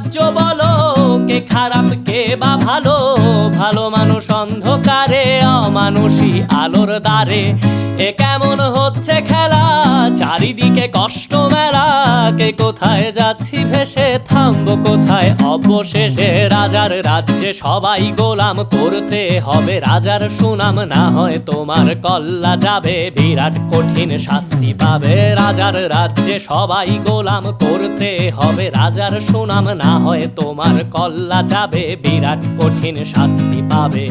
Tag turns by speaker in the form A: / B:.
A: রাজ্য বলো, কে খারাপ কে বা ভালো? ভালো মানুষ অন্ধকারে, অমানুষী আলোর দ্বারে। এ কেমন হচ্ছে খেলা, চারিদিকে কষ্ট মেলা। কে কোথায় যাচ্ছি ভেসে, থামবো কোথায় অবশেষে? রাজার রাজ্যে সবাই গোলাম, করতে হবে রাজার সুনাম। না হয় তোমার কল্লা যাবে, বিরাট কঠিন শাস্তি পাবে। রাজার রাজ্যে সবাই গোলাম, করতে হবে রাজার সুনাম। না হয় তোমার কল্লা যাবে, বিরাট কঠিন শাস্তি পাবে।